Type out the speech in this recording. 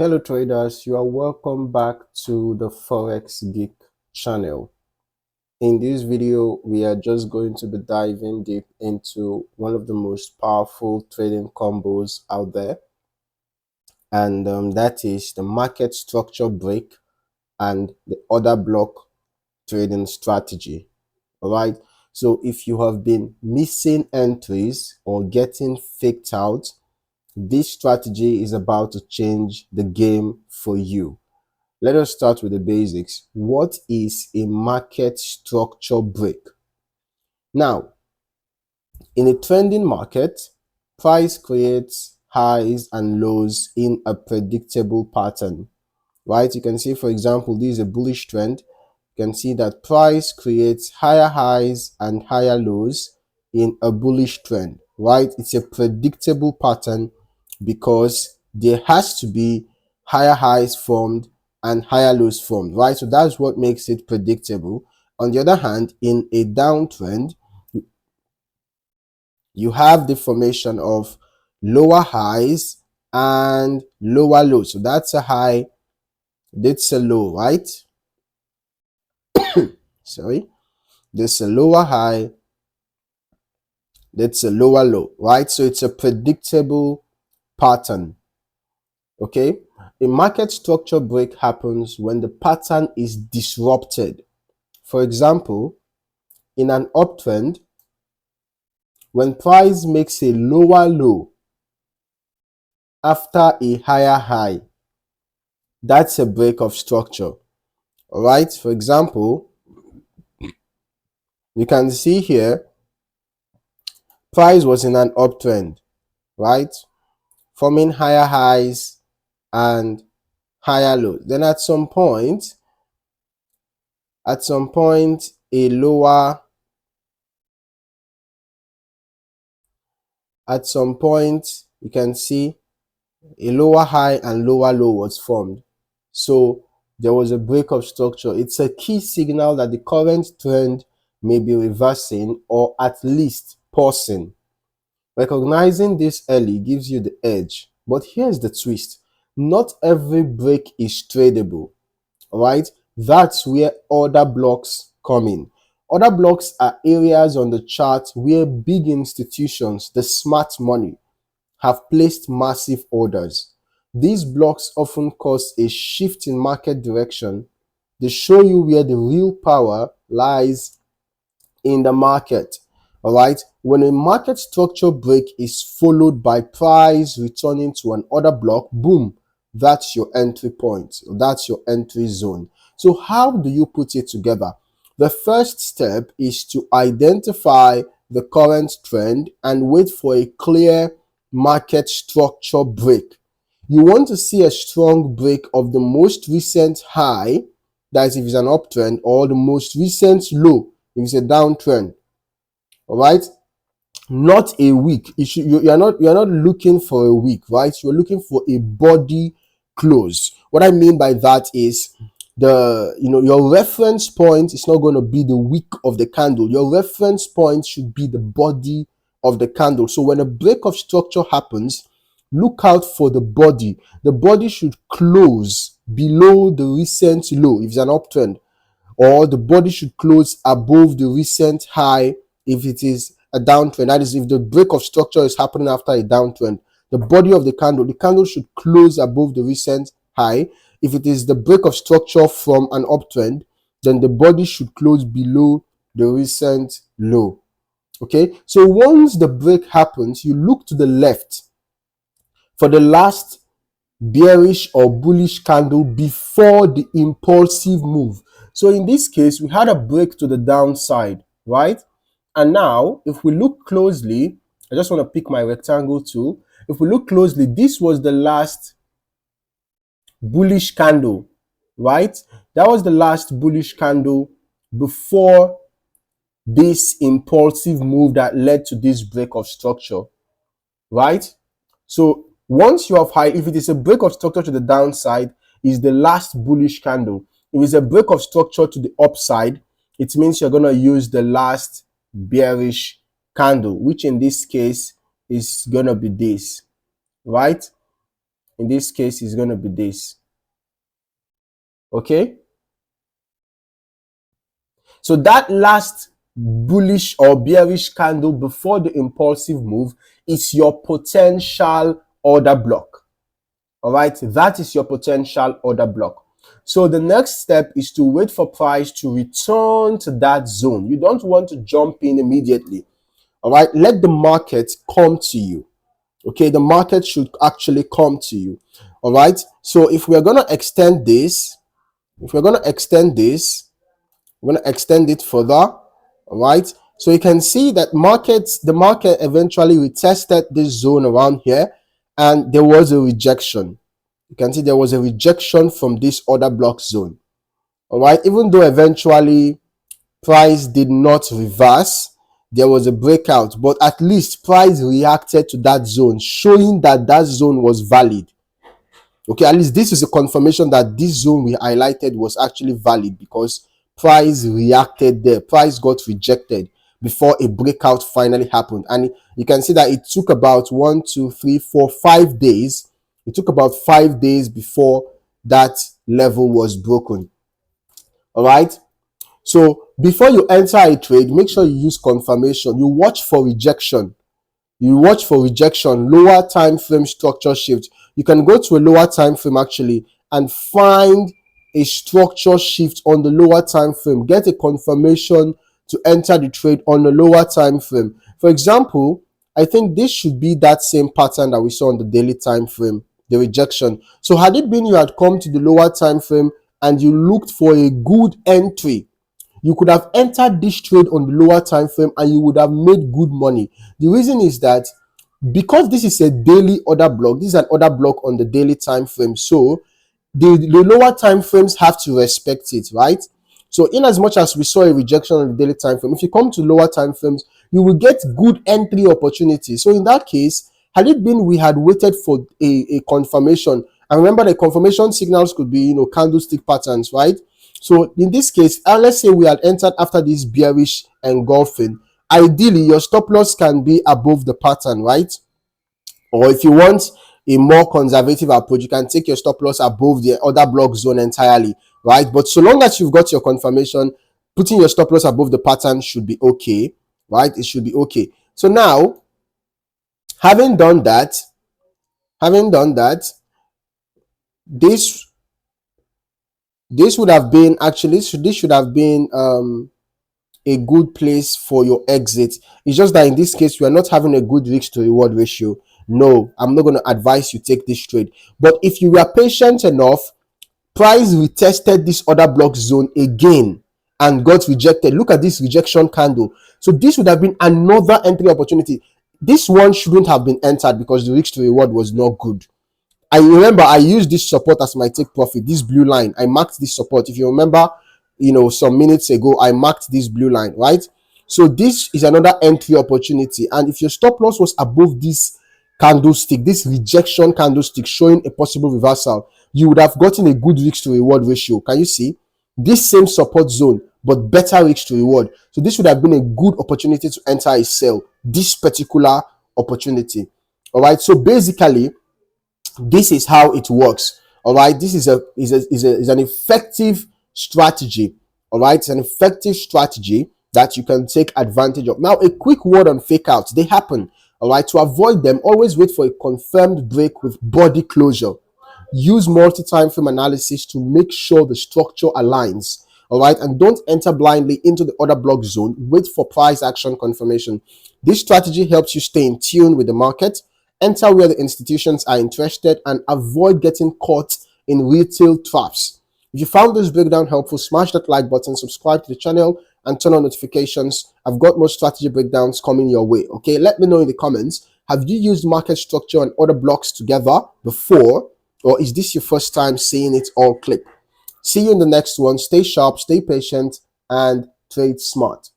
Hello traders, you are welcome back to the Forex Geek channel. In this video, we are just going to be diving deep into one of the most powerful trading combos out there, and that is the market structure break and the order block trading strategy. All right. So if you have been missing entries or getting faked out, this strategy is about to change the game for you. Let us start with the basics. What is a market structure break? Now, in a trending market, price creates highs and lows in a predictable pattern, right? You can see, for example, this is a bullish trend. You can see that price creates higher highs and higher lows in a bullish trend, right? It's a predictable pattern because there has to be higher highs formed and higher lows formed, right? So that's what makes it predictable. On the other hand, in a downtrend, you have the formation of lower highs and lower lows. So that's a high, that's a low, right? Sorry, there's a lower high, that's a lower low, right? So it's a predictable pattern. Okay, a market structure break happens when the pattern is disrupted. For example, in an uptrend, when price makes a lower low after a higher high, that's a break of structure. All right, for example, you can see here price was in an uptrend, right, forming higher highs and higher lows. Then at some point a lower at some point you can see a lower high and lower low was formed. So there was a break of structure. It's a key signal that the current trend may be reversing or at least pausing. Recognizing this early gives you the edge. But here's the twist. Not every break is tradable. Alright? That's where order blocks come in. Order blocks are areas on the chart where big institutions, the smart money, have placed massive orders. These blocks often cause a shift in market direction. They show you where the real power lies in the market. All right. When a market structure break is followed by price returning to an order block, boom, that's your entry point. That's your entry zone. So how do you put it together? The first step is to identify the current trend and wait for a clear market structure break. You want to see a strong break of the most recent high, that is if it's an uptrend, or the most recent low if it's a downtrend. All right, not a week. You're not looking for a week, right? You're looking for a body close. What I mean by that is your reference point is not going to be the wick of the candle. Your reference point should be the body of the candle. So when a break of structure happens, look out for the body. The body should close below the recent low if it's an uptrend, or the body should close above the recent high if it is a downtrend. That is, if the break of structure is happening after a downtrend, the body of the candle should close above the recent high. If it is the break of structure from an uptrend, then the body should close below the recent low. Okay, so once the break happens, you look to the left for the last bearish or bullish candle before the impulsive move. So in this case, we had a break to the downside, right? And now, if we look closely, I just want to pick my rectangle tool. If we look closely, this was the last bullish candle, right? That was the last bullish candle before this impulsive move that led to this break of structure, right? So once you have high, if it is a break of structure to the downside, is the last bullish candle. If it's a break of structure to the upside, it means you're going to use the last bearish candle, which in this case is going to be this, right? In this case, it's going to be this. Okay. So that last bullish or bearish candle before the impulsive move is your potential order block. All right. That is your potential order block. So the next step is to wait for price to return to that zone. You don't want to jump in immediately. All right. Let the market come to you. Okay. The market should actually come to you. All right. So if we're going to extend this, we're going to extend it further. All right. So you can see that the market eventually retested this zone around here, and there was a rejection. You can see there was a rejection from this order block zone. All right. Even though eventually price did not reverse, there was a breakout, but at least price reacted to that zone, showing that that zone was valid. Okay, at least this is a confirmation that this zone we highlighted was actually valid, because price reacted there. Price got rejected before a breakout finally happened. And you can see that it took about 5 days. It took about 5 days before that level was broken. All right. So before you enter a trade, make sure you use confirmation. You watch for rejection. Lower time frame structure shift. You can go to a lower time frame actually and find a structure shift on the lower time frame. Get a confirmation to enter the trade on the lower time frame. For example, I think this should be that same pattern that we saw on the daily time frame, the rejection. So had it been you had come to the lower time frame and you looked for a good entry, you could have entered this trade on the lower time frame and you would have made good money. The reason is that because this is a daily order block, this is an order block on the daily time frame, so the lower time frames have to respect it, right? So in as much as we saw a rejection on the daily time frame, if you come to lower time frames, you will get good entry opportunities. So in that case, had it been we had waited for a confirmation, and remember the confirmation signals could be, candlestick patterns, right? So in this case, let's say we had entered after this bearish engulfing. Ideally, your stop loss can be above the pattern, right? Or if you want a more conservative approach, you can take your stop loss above the order block zone entirely, right? But so long as you've got your confirmation, putting your stop loss above the pattern should be okay, right? It should be okay. So now, having done that, this would have been this should have been a good place for your exit. It's just that in this case, we are not having a good risk to reward ratio. No, I'm not going to advise you take this trade. But if you were patient enough, price retested this order block zone again and got rejected. Look at this rejection candle. So this would have been another entry opportunity. This one shouldn't have been entered because the risk to reward was not good. I remember I used this support as my take profit, this blue line. I marked this support. If you remember, some minutes ago, I marked this blue line, right? So this is another entry opportunity. And if your stop loss was above this candlestick, this rejection candlestick showing a possible reversal, you would have gotten a good risk to reward ratio. Can you see? This same support zone, but better risk to reward. So this would have been a good opportunity to enter a sell, this particular opportunity. All right. So basically, this is how it works. All right. This is an effective strategy. All right. It's an effective strategy that you can take advantage of. Now, a quick word on fake outs. They happen. All right. To avoid them, always wait for a confirmed break with body closure. Use multi-time frame analysis to make sure the structure aligns. All right. And don't enter blindly into the order block zone. Wait for price action confirmation. This strategy helps you stay in tune with the market, enter where the institutions are interested, and avoid getting caught in retail traps. If you found this breakdown helpful, smash that like button, subscribe to the channel, and turn on notifications. I've got more strategy breakdowns coming your way. Okay, let me know in the comments. Have you used market structure and order blocks together before, or is this your first time seeing it all click? See you in the next one. Stay sharp, stay patient, and trade smart.